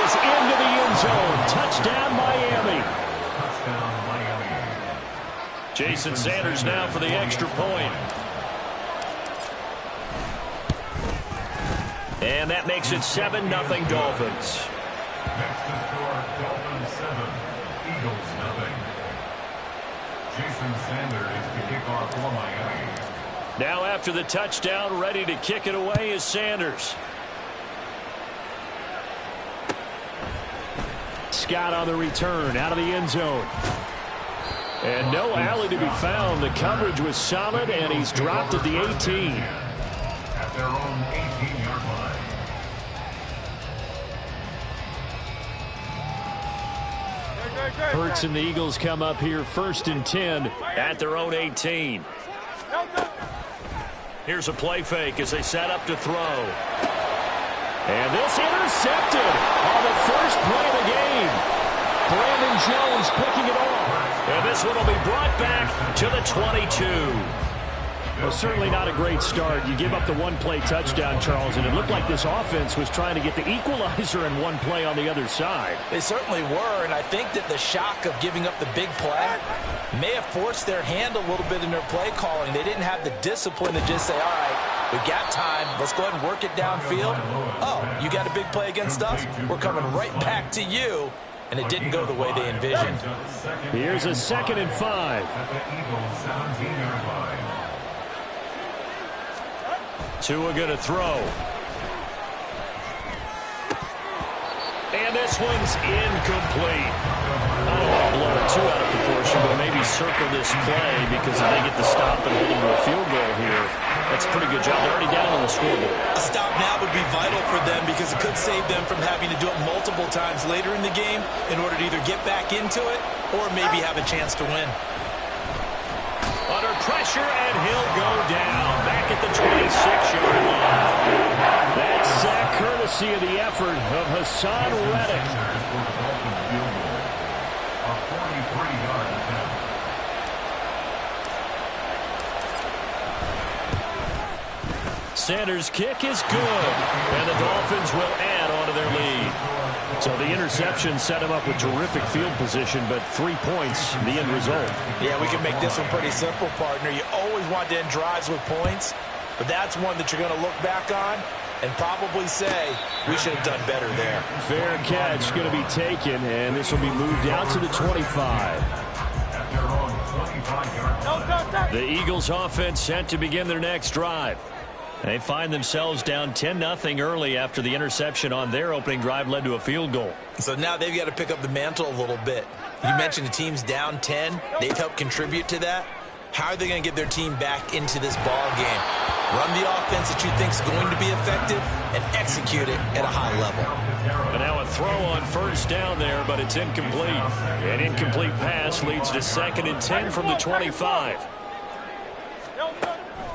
is into the end zone. Touchdown, Miami. Jason Sanders now for the extra point. And that makes it 7-0 Dolphins. Next to score, Dolphins 7, Eagles 0. Jason Sanders to kick off for Miami. Now after the touchdown, ready to kick it away is Sanders. Scott on the return, out of the end zone. And no alley to be found. The coverage was solid, and he's dropped at the 18. At their own 18-yard line. Hurts and the Eagles come up here 1st and 10 at their own 18. Here's a play fake as they set up to throw. And this intercepted on the first play of the game. Brandon Jones picking it off. And this one will be brought back to the 22. Well, certainly not a great start. You give up the one-play touchdown, Charles, and it looked like this offense was trying to get the equalizer in one play on the other side. They certainly were, and I think that the shock of giving up the big play may have forced their hand a little bit in their play calling. They didn't have the discipline to just say, all right, we've got time. Let's go ahead and work it downfield. Oh, you got a big play against us? We're coming right back to you. And it didn't go the way they envisioned. Here's a 2nd and 5. At the Eagles 17-yard line. Tua going to throw. And this one's incomplete. I don't want to blow it too out of proportion, but maybe circle this play because if they get the stop and hold them to a field goal here, that's a pretty good job. They're already down on the scoreboard. A stop now would be vital for them because it could save them from having to do it multiple times later in the game in order to either get back into it or maybe have a chance to win. Under pressure, and he'll go down back at the 26-yard line. That sack courtesy of the effort of Hassan Reddick. A 43-yard attempt. Sanders' kick is good, and the Dolphins will add on to their lead. So the interception set him up with terrific field position, but 3 points, the end result. Yeah, we can make this one pretty simple, partner. You always want to end drives with points, but that's one that you're going to look back on and probably say, we should have done better there. Fair catch going to be taken, and this will be moved out to the 25. At their own 25-yard line. The Eagles offense set to begin their next drive. They find themselves down 10-0 early after the interception on their opening drive led to a field goal. So now they've got to pick up the mantle a little bit. You mentioned the team's down 10. They've helped contribute to that. How are they going to get their team back into this ball game? Run the offense that you think is going to be effective and execute it at a high level. And now a throw on first down there, but it's incomplete. An incomplete pass leads to 2nd and 10 from the 25.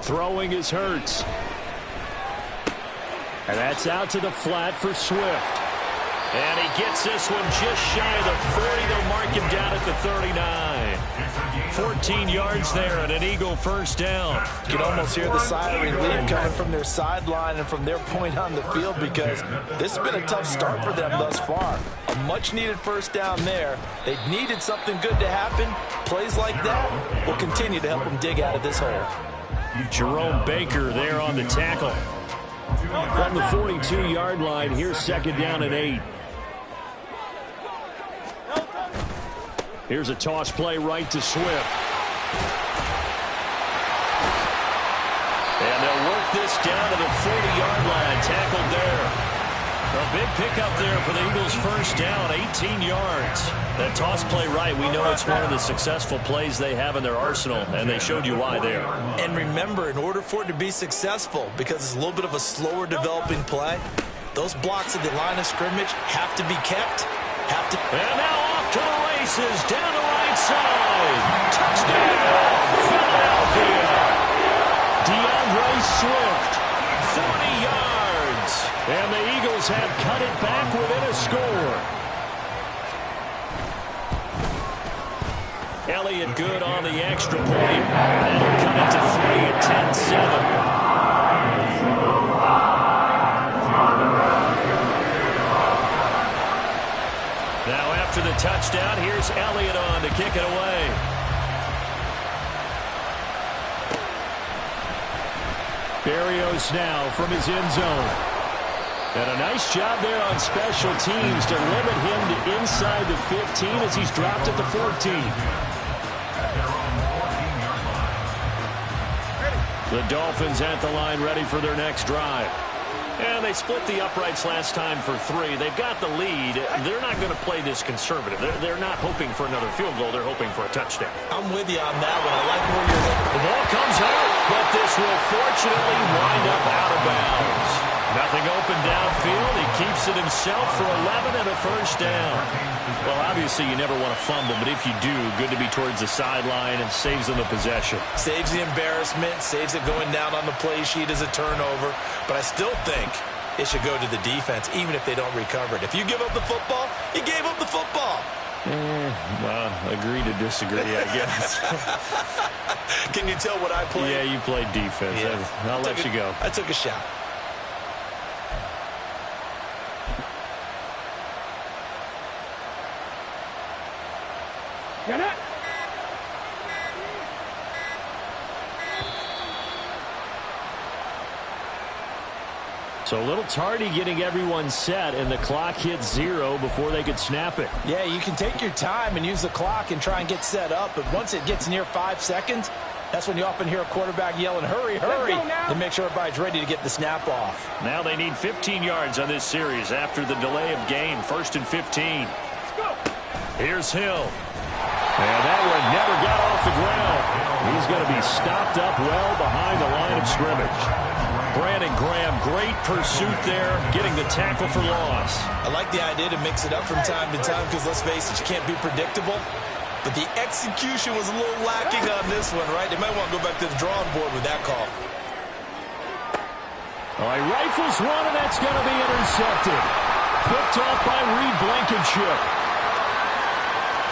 Throwing is Hurts. And that's out to the flat for Swift. And he gets this one just shy of the 40. They'll mark him down at the 39. 14 yards there and an Eagle first down. You can almost hear the sigh of relief coming from their sideline and from their point on the field because this has been a tough start for them thus far. A much-needed first down there. They needed something good to happen. Plays like that will continue to help them dig out of this hole. Jerome Baker there on the tackle. From the 42-yard line, here's 2nd down and 8. Here's a toss play right to Swift. And they'll work this down to the 40-yard line. Tackled there. A big pickup there for the Eagles first down, 18 yards. That toss play right, we know it's one of the successful plays they have in their arsenal, and they showed you why there. And remember, in order for it to be successful, because it's a little bit of a slower developing play, those blocks at the line of scrimmage have to be kept. And now off to the races, down the right side. Touchdown, Philadelphia. DeAndre Swift, 40 yards. And the Eagles have cut it back within a score. Elliott good on the extra point. That'll cut it to 3 at 10-7. after the touchdown, here's Elliott on to kick it away. Berrios now from his end zone. And a nice job there on special teams to limit him to inside the 15 as he's dropped at the 14. The Dolphins at the line ready for their next drive. And they split the uprights last time for 3. They've got the lead. They're not going to play this conservative. They're not hoping for another field goal. They're hoping for a touchdown. I'm with you on that one. I like where you're headed. The ball comes out, but this will fortunately wind up out of bounds. Nothing open downfield. He keeps it himself for 11 and a first down. Well, obviously you never want to fumble, but if you do, good to be towards the sideline and saves them the possession. Saves the embarrassment, saves it going down on the play sheet as a turnover. But I still think it should go to the defense, even if they don't recover it. If you give up the football, you gave up the football. Well, agree to disagree, I guess. Can you tell what I played? Yeah, you played defense. Yeah. I'll let you go. I took a shot. Get it! So a little tardy getting everyone set, and the clock hits 0 before they could snap it. Yeah, you can take your time and use the clock and try and get set up, but once it gets near 5 seconds, that's when you often hear a quarterback yelling, hurry, hurry, to make sure everybody's ready to get the snap off. Now they need 15 yards on this series after the delay of game. 1st and 15. Here's Hill. And that one never got off the ground. He's going to be stopped up well behind the line of scrimmage. Brandon Graham, great pursuit there, getting the tackle for loss. I like the idea to mix it up from time to time because, let's face it, you can't be predictable. But the execution was a little lacking on this one, right? They might want to go back to the drawing board with that call. All right, rifles one, and that's going to be intercepted. Picked off by Reed Blankenship.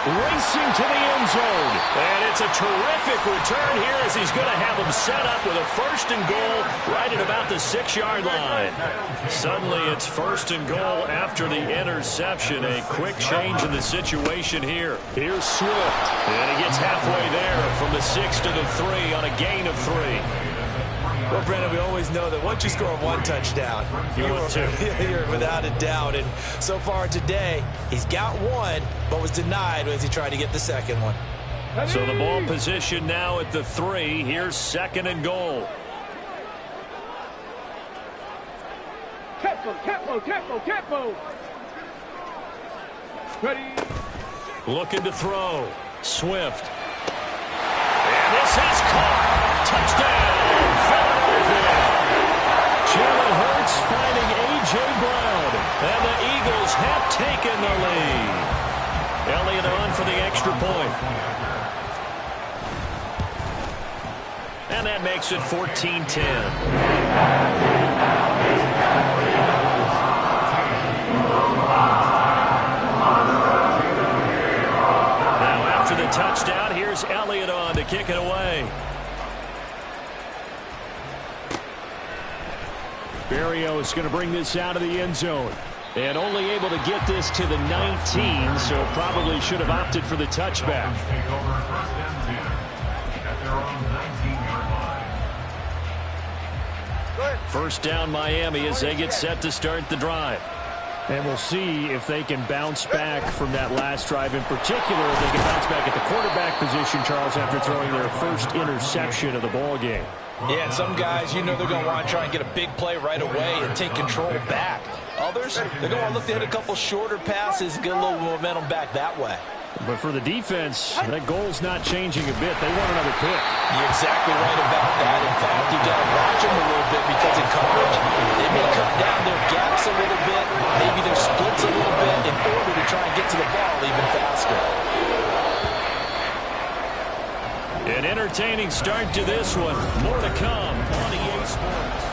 Racing to the end zone. And it's a terrific return here as he's going to have him set up with a 1st and goal right at about the 6-yard line. Suddenly it's 1st and goal after the interception. A quick change in the situation here. Here's Swift. And he gets halfway there from the 6 to the 3 on a gain of 3. Well, Brandon, we always know that once you score 1 touchdown, you're without a doubt. And so far today, he's got 1, but was denied as he tried to get the second one. So the ball position now at the 3. Here's 2nd and goal. Tempo. Ready. Looking to throw. Swift. And this is caught. Touchdown. Jalen Hurts finding A.J. Brown. And the Eagles have taken the lead. Elliott on for the extra point. And that makes it 14-10. Now after the touchdown, here's Elliott on to kick it away. Berrios going to bring this out of the end zone. And only able to get this to the 19, so probably should have opted for the touchback. Take over 1st and 10 at their own 19-yard line. First down Miami as they get set to start the drive. And we'll see if they can bounce back from that last drive. In particular, if they can bounce back at the quarterback position, Charles, after throwing their first interception of the ball game. Yeah, and some guys, you know they're going to want to try and get a big play right away and take control back. Others, they're going to want to look to hit a couple shorter passes, get a little momentum back that way. But for the defense, that goal's not changing a bit. They want another pick. You're exactly right about that. In fact, you've got to watch them a little bit because in coverage, they may cut down their gaps a little bit, maybe their splits a little bit in order to try and get to the ball even faster. An entertaining start to this one. More to come on EA Sports.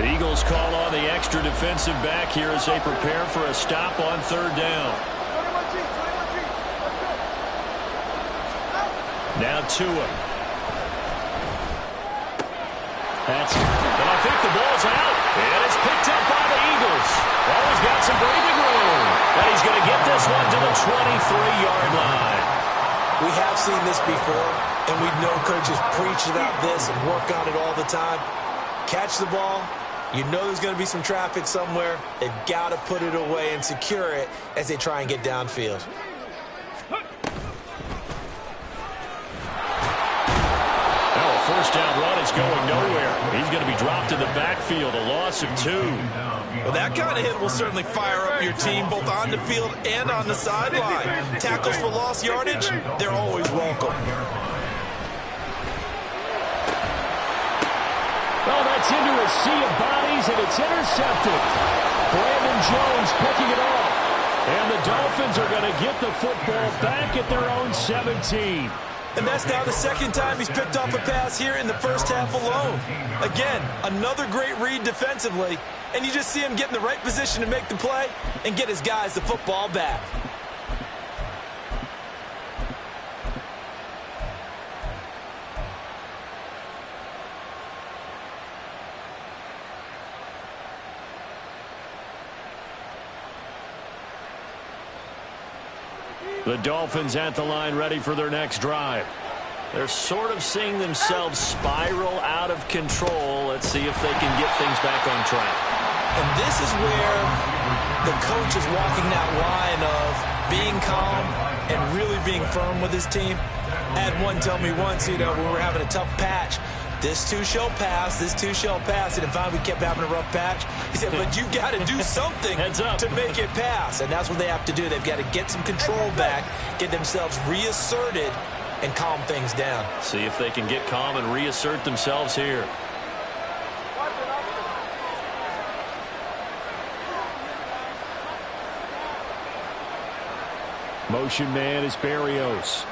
The Eagles call on the extra defensive back here as they prepare for a stop on third down. Now Tua. And I think the ball's out. And it's picked up by the Eagles. Well, he's got some breathing room. And he's going to get this one to the 23-yard line. We have seen this before, and we know coaches preach about this and work on it all the time. Catch the ball. You know there's going to be some traffic somewhere. They've got to put it away and secure it as they try and get downfield. First down run is going nowhere. He's going to be dropped in the backfield, a loss of 2. Well, that kind of hit will certainly fire up your team both on the field and on the sideline. Tackles for lost yardage, they're always welcome. Well, that's into a sea of bodies, and it's intercepted. Brandon Jones picking it off. And the Dolphins are going to get the football back at their own 17. And that's now the second time he's picked off a pass here in the first half alone. Again, another great read defensively, and you just see him get in the right position to make the play and get his guys the football back. The Dolphins at the line ready for their next drive. They're sort of seeing themselves spiral out of control. Let's see if they can get things back on track. And this is where the coach is walking that line of being calm and really being firm with his team. I had one tell me once, when we were having a tough patch, this too shall pass, this too shall pass. And finally we kept having a rough patch. He said, but you got to do something to make it pass. And that's what they have to do. They've got to get some control back, get themselves reasserted, and calm things down. See if they can get calm and reassert themselves here. Motion man is Barrios.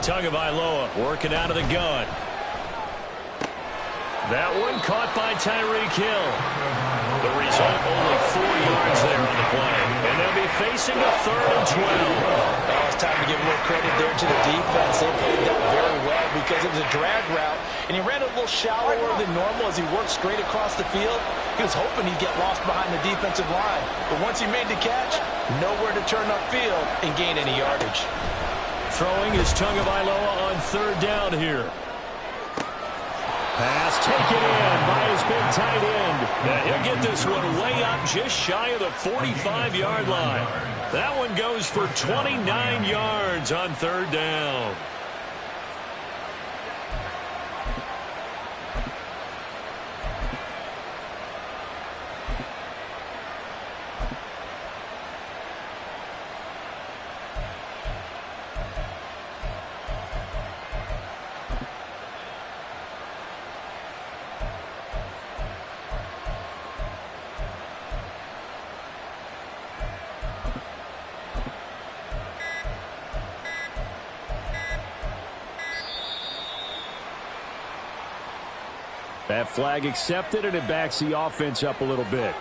Tagovailoa working out of the gun. That one caught by Tyreek Hill. The result, only 4 yards there on the play. And they'll be facing a 3rd and 12. Now it's time to give a little credit there to the defense. They played that very well because it was a drag route. And he ran a little shallower than normal as he worked straight across the field. He was hoping he'd get lost behind the defensive line. But once he made the catch, nowhere to turn upfield and gain any yardage. Throwing is Tagovailoa on 3rd down here. Pass taken in by his big tight end. Now he'll get this one way up just shy of the 45-yard line. That one goes for 29 yards on 3rd down. That flag accepted, and it backs the offense up a little bit.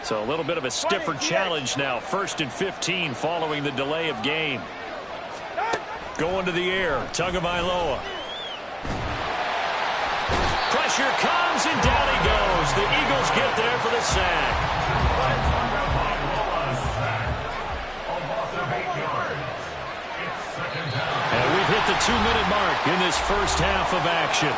So a little bit of a stiffer challenge now. 1st and 15 following the delay of game. Going to the air. Tagovailoa. Pressure comes, and down he goes. The Eagles get there for the sack. And we've hit the 2-minute mark in this first half of action.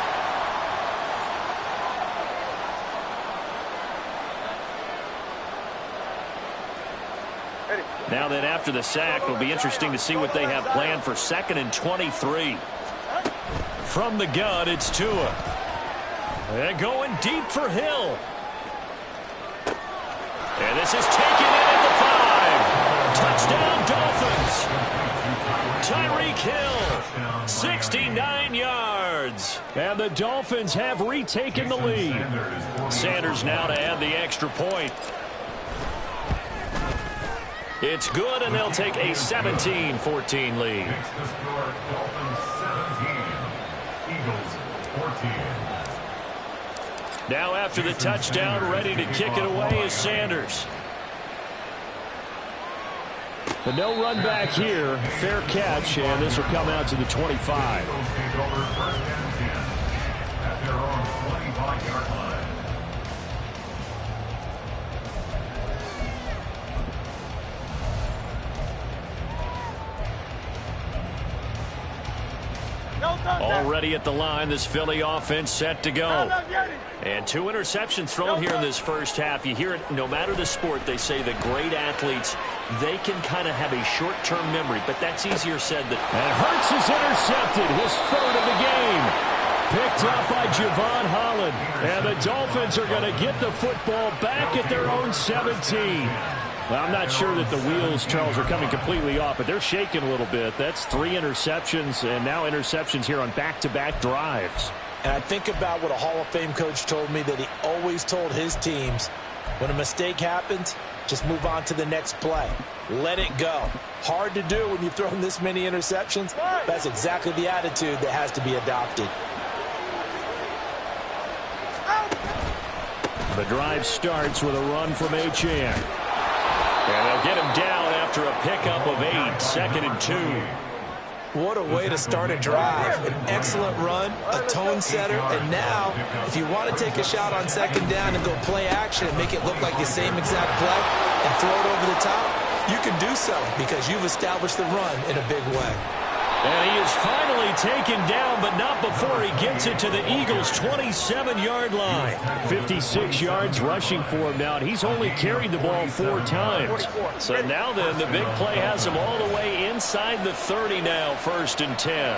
Now then, after the sack, it'll be interesting to see what they have planned for 2nd and 23. From the gun, it's Tua. They're going deep for Hill. And this is taken in at the 5. Touchdown, Dolphins. Tyreek kill. 69 yards. And the Dolphins have retaken the lead. Sanders now to add the extra point. It's good, and they'll take a 17-14 lead. Makes the score Dolphins 17, Eagles 14. Now after the touchdown, ready to kick it away is Sanders. But no run back here. Fair catch, and this will come out to the 25. Eagles take over first and 10 at their own 25-yard line. Already at the line, this Philly offense set to go. And 2 interceptions thrown here in this first half. You hear it, no matter the sport, they say that great athletes, they can kind of have a short-term memory, but that's easier said than done. And Hurts is intercepted, his third of the game. Picked up by Javon Holland. And the Dolphins are going to get the football back at their own 17. Well, I'm not sure that the wheels, Charles, are coming completely off, but they're shaking a little bit. That's 3 interceptions, and now interceptions here on back-to-back drives. And I think about what a Hall of Fame coach told me that he always told his teams, when a mistake happens, just move on to the next play. Let it go. Hard to do when you've thrown this many interceptions. That's exactly the attitude that has to be adopted. The drive starts with a run from H2H. And they'll get him down after a pickup of 8, 2nd and 2. What a way to start a drive. An excellent run, a tone setter, and now, if you want to take a shot on 2nd down and go play action and make it look like the same exact play and throw it over the top, you can do so because you've established the run in a big way. And he is finally taken down, but not before he gets it to the Eagles' 27-yard line. 56 yards rushing for him now, and he's only carried the ball 4 times. So now then, the big play has him all the way inside the 30 now, 1st and 10.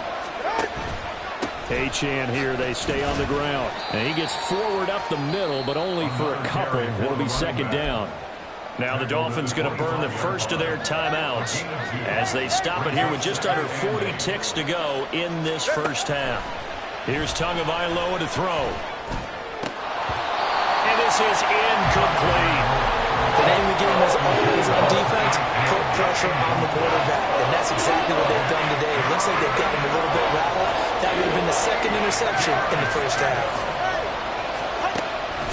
H-Chan here, they stay on the ground. And he gets forward up the middle, but only for a couple. It'll be 2nd down. Now the Dolphins going to burn the first of their timeouts as they stop it here with just under 40 ticks to go in this first half. Here's Tagovailoa to throw. And this is incomplete. The name of the game is always on defense, put pressure on the quarterback. And that's exactly what they've done today. It looks like they've got him a little bit rattled. That would have been the 2nd interception in the first half.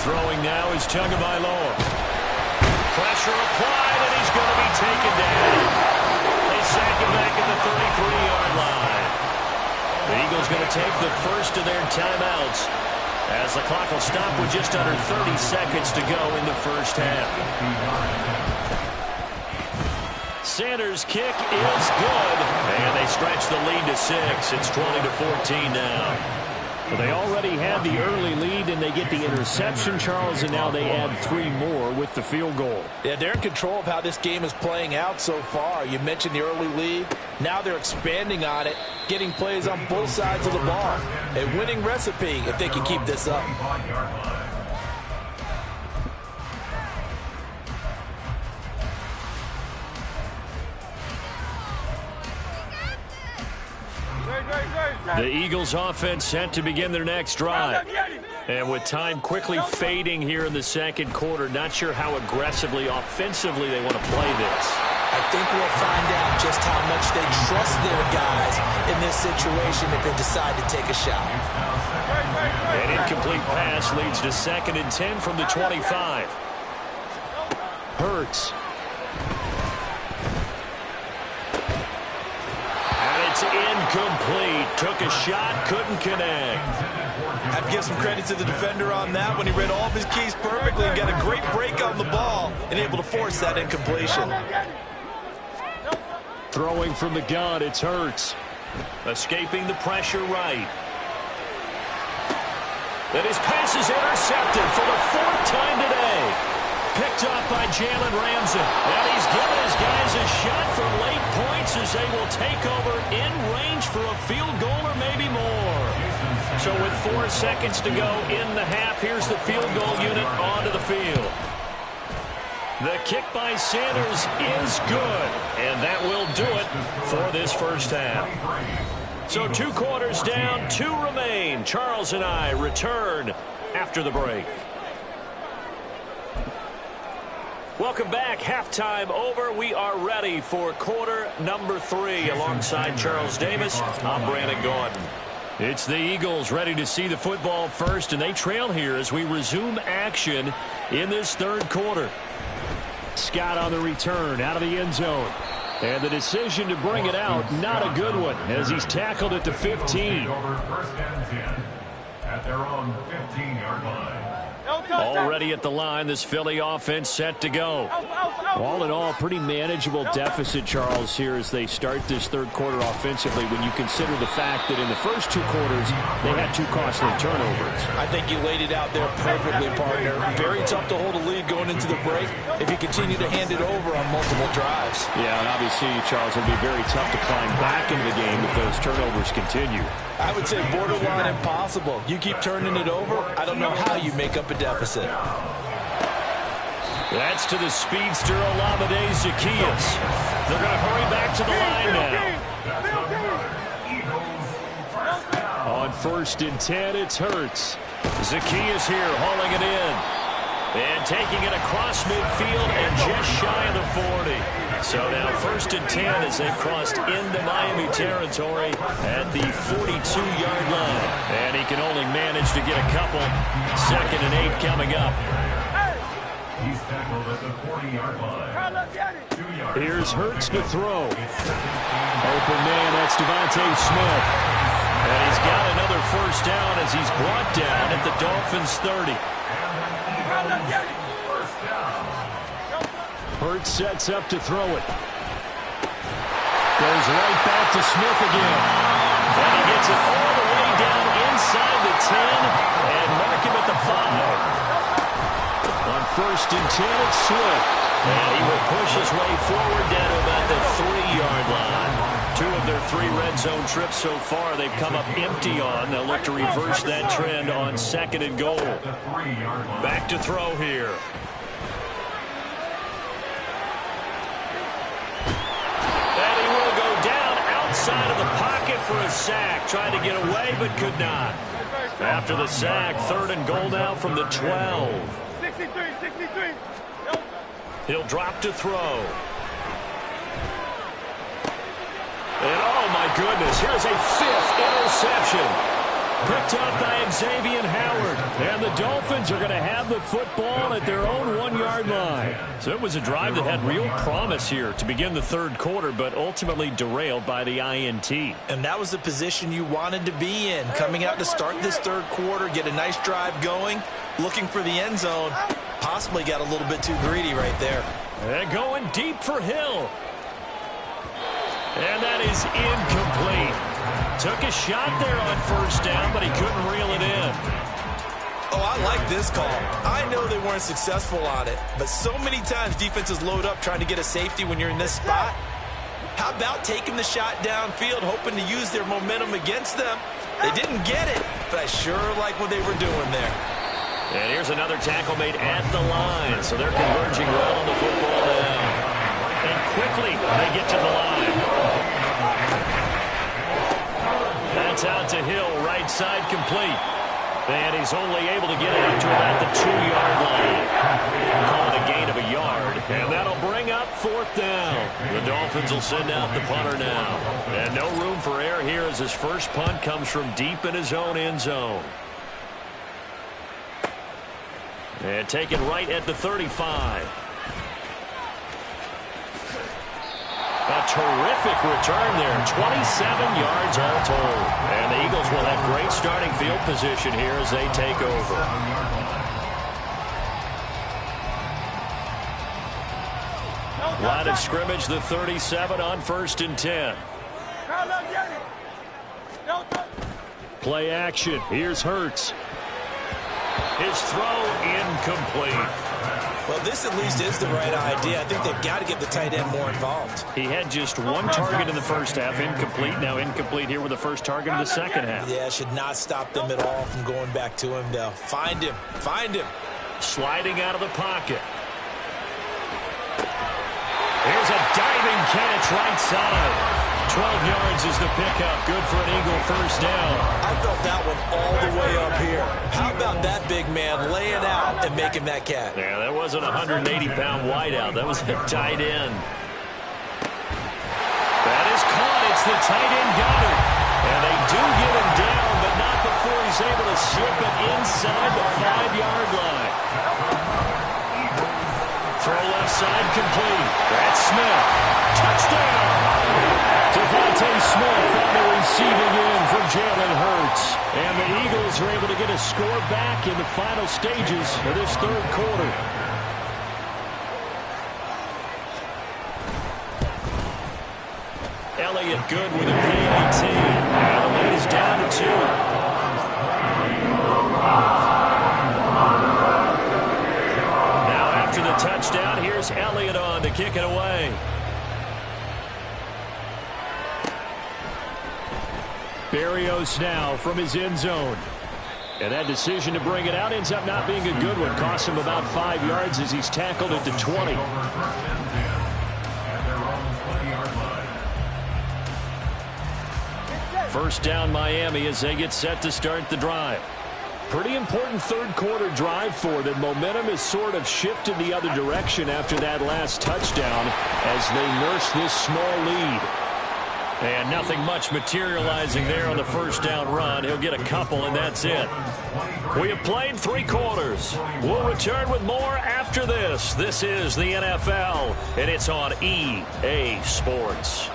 Throwing now is Tagovailoa. Pressure applied, and he's going to be taken down. They sack him back at the 33-yard line. The Eagles going to take the first of their timeouts as the clock will stop with just under 30 seconds to go in the first half. Sanders' kick is good, and they stretch the lead to 6. It's 20-14 now. Well, they already had the early lead, and they get the interception, Charles, and now they add 3 more with the field goal. Yeah, they're in control of how this game is playing out so far. You mentioned the early lead. Now they're expanding on it, getting plays on both sides of the ball. A winning recipe if they can keep this up. The Eagles offense set to begin their next drive. And with time quickly fading here in the second quarter, not sure how aggressively, offensively they want to play this. I think we'll find out just how much they trust their guys in this situation if they decide to take a shot. An incomplete pass leads to 2nd and 10 from the 25. Hurts. It's incomplete. Took a shot, couldn't connect. I'd give some credit to the defender on that when he read all of his keys perfectly and got a great break on the ball and able to force that incompletion. Throwing from the gun, it's Hurts. Escaping the pressure right. And his pass is intercepted for the 4th time today. Picked up by Jalen Ramsey. And he's given his guys a shot for late points as they will take over in range for a field goal or maybe more. So with 4 seconds to go in the half, here's the field goal unit onto the field. The kick by Sanders is good, and that will do it for this first half. So 2 quarters down, 2 remain. Charles and I return after the break. Welcome back. Halftime over. We are ready for quarter number 3. Alongside Charles Davis, I'm Brandon Gordon. It's the Eagles ready to see the football first, and they trail here as we resume action in this third quarter. Scott on the return out of the end zone. And the decision to bring it out, not a good one, as he's tackled at the 15. First and 10 at their own 15-yard line. Already at the line, this Philly offense set to go. All in all, pretty manageable deficit, Charles, here as they start this third quarter offensively when you consider the fact that in the first 2 quarters, they had 2 costly turnovers. I think you laid it out there perfectly, partner. Very tough to hold a lead going into the break if you continue to hand it over on multiple drives. Yeah, and obviously, Charles, it'll be very tough to climb back into the game if those turnovers continue. I would say borderline impossible. You keep turning it over, I don't know how you make up a deficit. That's to the speedster Olamide Zaccheaus. They're going to hurry back to the line now. On 1st and 10, it's Hurts. Zaccheaus here hauling it in. And taking it across midfield and just shy of the 40. So now 1st and 10 as they've crossed into Miami territory at the 42-yard line. And he can only manage to get a couple. 2nd and 8 coming up. He's tackled at the 40-yard line. 2 yards. Here's Hurts to throw. Open man, that's Devontae Smith. And he's got another first down as he's brought down at the Dolphins' 30. Hurts sets up to throw it. Goes right back to Smith again. And he gets it all the way down inside the 10 and mark him at the 5. On 1st and 10, it's Swift. And he will push his way forward down to about the 3-yard line. 2 of their 3 red zone trips so far they've come up empty on. They'll look to reverse that trend on 2nd and goal. Back to throw here. And he will go down outside of the pocket for a sack. Tried to get away but could not. After the sack, 3rd and goal now from the 12. 63. He'll drop to throw. And oh my goodness, here's a 5th interception. Picked up by Xavier Howard. And the Dolphins are going to have the football at their own 1-yard line. So it was a drive that had real promise here to begin the third quarter, but ultimately derailed by the INT. And that was the position you wanted to be in. Coming out to start this third quarter, get a nice drive going, looking for the end zone. Possibly got a little bit too greedy right there. And going deep for Hill. And that is incomplete. Took a shot there on 1st down, but he couldn't reel it in. Oh, I like this call. I know they weren't successful on it, but so many times defenses load up trying to get a safety when you're in this spot. How about taking the shot downfield, hoping to use their momentum against them? They didn't get it, but I sure like what they were doing there. And here's another tackle made at the line, so they're converging well on the football now. And quickly, they get to the line. That's out to Hill, right side complete. And he's only able to get it up to about the 2-yard line. Call it a gain of a yard. And that'll bring up 4th down. The Dolphins will send out the punter now. And no room for error here as his first punt comes from deep in his own end zone. And taken right at the 35. A terrific return there. 27 yards all told. And the Eagles will have great starting field position here as they take over. Line of scrimmage, the 37 on 1st and 10. Play action. Here's Hurts. His throw incomplete. Well, this at least is the right idea. I think they've got to get the tight end more involved. He had just 1 target in the first half, incomplete. Now incomplete here with the first target in the second half. Yeah, should not stop them at all from going back to him. They'll find him. Find him. Sliding out of the pocket. catch right side. 12 yards is the pickup. Good for an Eagle first down. I felt that one all the way up here. How about that big man laying out and making that catch? Yeah, that wasn't a 180-pound wideout. That was a tight end. That is caught. It's the tight end Goddard. And they do get him down, but not before he's able to slip it inside the 5-yard line. Throw left side complete. That's Smith. Touchdown. Devontae Smith on the receiving end from Jalen Hurts. And the Eagles are able to get a score back in the final stages of this third quarter. Elliott good with a PAT. And the lead is down to 2. Now after the touchdown, here's Elliott on to kick it away. Berrios now from his end zone. And that decision to bring it out ends up not being a good one. Cost him about 5 yards as he's tackled at the 20. First down Miami as they get set to start the drive. Pretty important third quarter drive for them. Momentum has sort of shifted the other direction after that last touchdown as they nurse this small lead. And nothing much materializing there on the first down run. He'll get a couple, and that's it. We have played 3 quarters. We'll return with more after this. This is the NFL, and it's on EA Sports.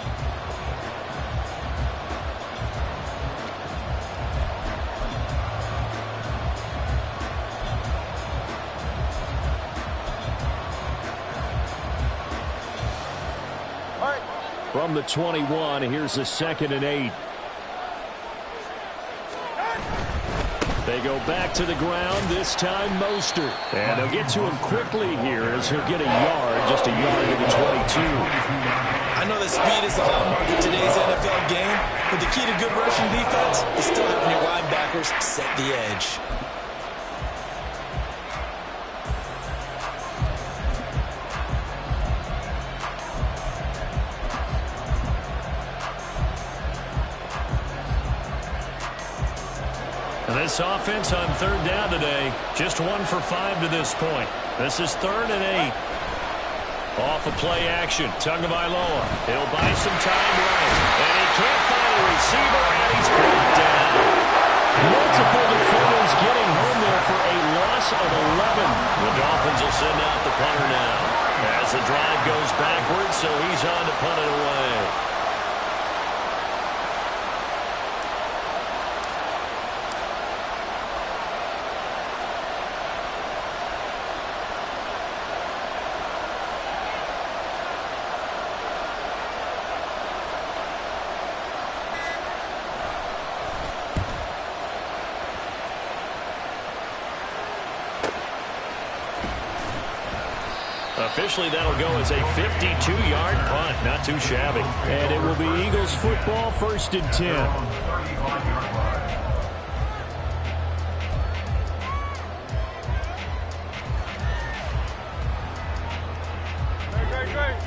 From the 21, here's a 2nd and 8. They go back to the ground, this time Mostert. And they'll get to him quickly here as he'll get a yard, just a yard to the 22. I know that speed is the hallmark of today's NFL game, but the key to good rushing defense is still having your linebackers set the edge. This offense on third down today, just 1 for 5 to this point. This is 3rd and 8. Off of play action, Tagovailoa. He'll buy some time right. And he can't find a receiver, and he's brought down. Multiple defenders getting home there for a loss of 11. The Dolphins will send out the punter now. As the drive goes backwards, so he's on to punt it away. Officially, that'll go as a 52-yard punt. Not too shabby. And it will be Eagles football, 1st and 10.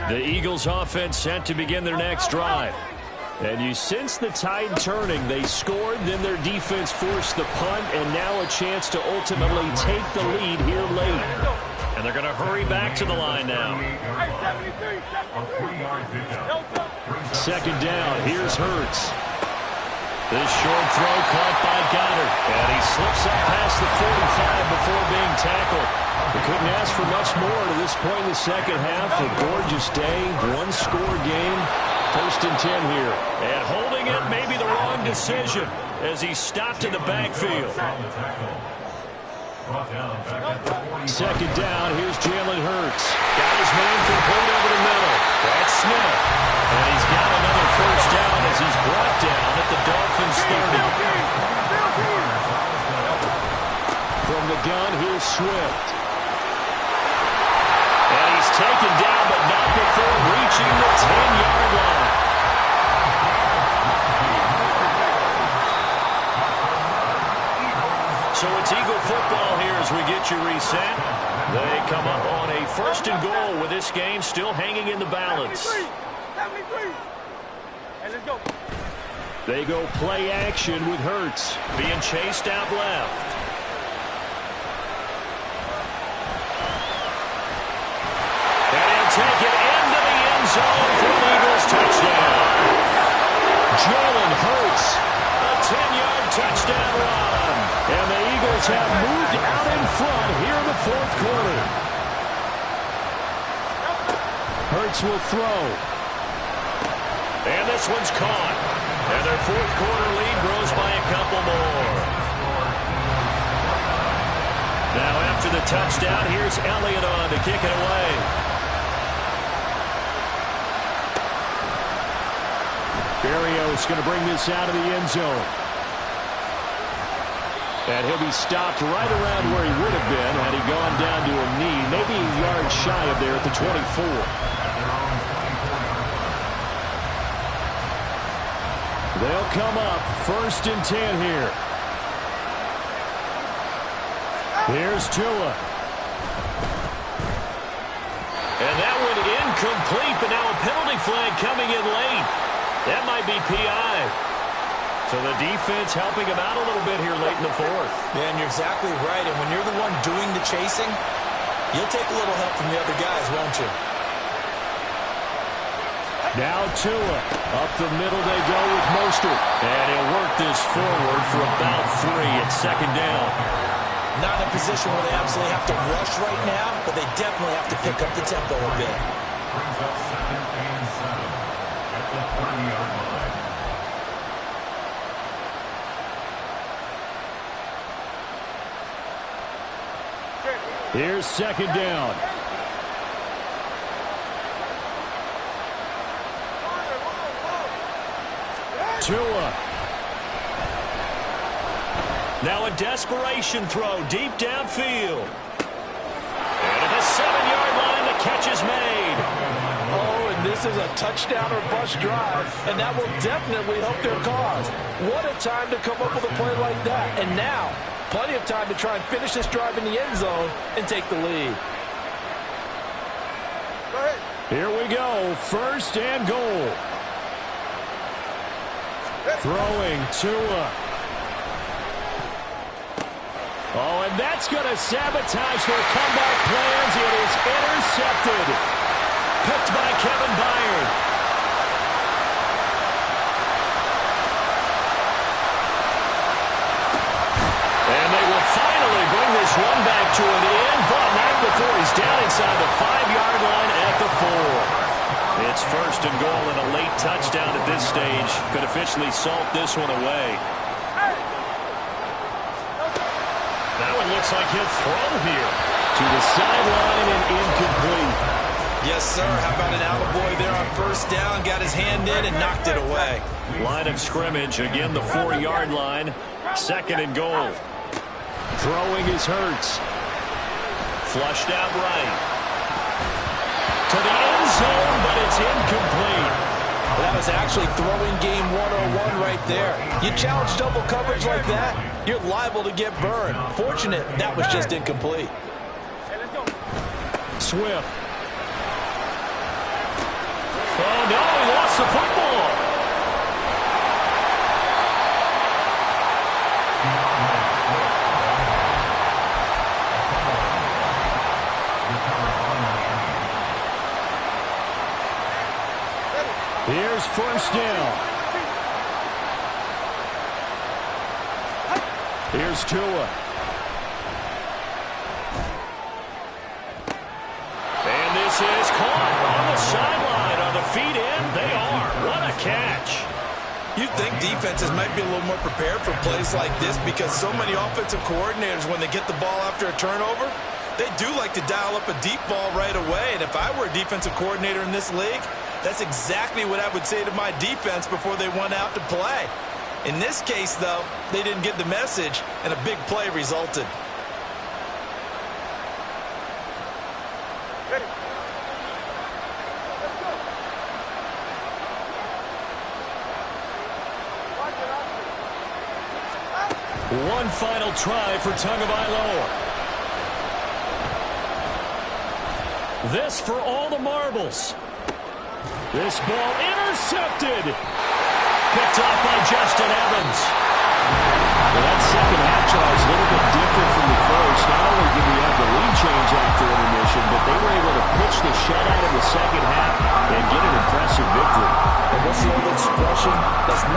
The Eagles offense set to begin their next drive. And you sense the tide turning. They scored, then their defense forced the punt, and now a chance to ultimately take the lead here late. And they're going to hurry back to the line now. 2nd down. Here's Hurts. This short throw caught by Goddard. And he slips up past the 45 before being tackled. We couldn't ask for much more to this point in the second half. A gorgeous day, 1-score game. 1st and 10 here. And holding it may be the wrong decision as he stopped in the backfield. 2nd down, here's Jalen Hurts. Got his man complete over the middle. That's Smith. And he's got another first down as he's brought down at the Dolphins 30. From the gun, here's Swift. And he's taken down, but not before reaching the 10-yard line. So it's Eagle football here as we get you reset. They come up on a 1st and goal with this game still hanging in the balance. Hey, let's go. They go play action with Hurts. Being chased out left. And he'll take it into the end zone for an Eagles touchdown. Jalen Hurts, a 10-yard touchdown run. And the Eagles have moved out in front here in the fourth quarter. Hurts will throw. And this one's caught. And their fourth quarter lead grows by a couple more. Now after the touchdown, here's Elliott on to kick it away. Berrios going to bring this out of the end zone. And he'll be stopped right around where he would have been had he gone down to a knee, maybe a yard shy of there at the 24. They'll come up 1st and 10 here. Here's Tua. And that one incomplete, but now a penalty flag coming in late. That might be PI. So the defense helping him out a little bit here late in the fourth. Yeah, and you're exactly right. And when you're the one doing the chasing, you'll take a little help from the other guys, won't you? Now Tua. Up the middle they go with Mostert. And he'll work this forward for about 3 at 2nd down. Not in a position where they absolutely have to rush right now, but they definitely have to pick up the tempo a bit. Brings up 2nd and 7 at the 30-yard line. Here's 2nd down. Tua. Now a desperation throw deep downfield. And at the 7-yard line, the catch is made. Oh, and this is a touchdown or bust drive, and that will definitely help their cause. What a time to come up with a play like that. And now, plenty of time to try and finish this drive in the end zone and take the lead. Here we go, 1st and goal. Throwing Tua. Oh, and that's going to sabotage their comeback plans. It is intercepted. Picked by Kevin Byard. And they will finally bring this one back to an end, but not before he's down inside the 5-yard line at the 4. It's 1st and goal and a late touchdown at this stage. Could officially salt this one away. That one looks like he'll throw here. To the sideline and incomplete. Yes, sir. How about an attaboy there on 1st down? Got his hand in and knocked it away. Line of scrimmage. Again, the 4-yard line. 2nd and goal. Throwing is Hurts. Flushed out right. To the end zone, but it's incomplete. That was actually throwing game 101 right there. You challenge double coverage like that, you're liable to get burned. Fortunate, that was just incomplete. Swift. Oh, no, he lost the football. Here's 1st down. Here's Tua. And this is caught on the sideline. On the feet in, they are. What a catch. You'd think defenses might be a little more prepared for plays like this because so many offensive coordinators, when they get the ball after a turnover, they do like to dial up a deep ball right away. And if I were a defensive coordinator in this league, that's exactly what I would say to my defense before they went out to play. In this case, though, they didn't get the message, and a big play resulted. One final try for Tagovailoa. This for all the marbles. This ball intercepted. Picked off by Justin Evans. Well, that second half try is a little bit different from the first. Not only did we have the lead change after intermission, but they were able to pitch the shutout in the second half and get an impressive victory. And what's the old expression? That's not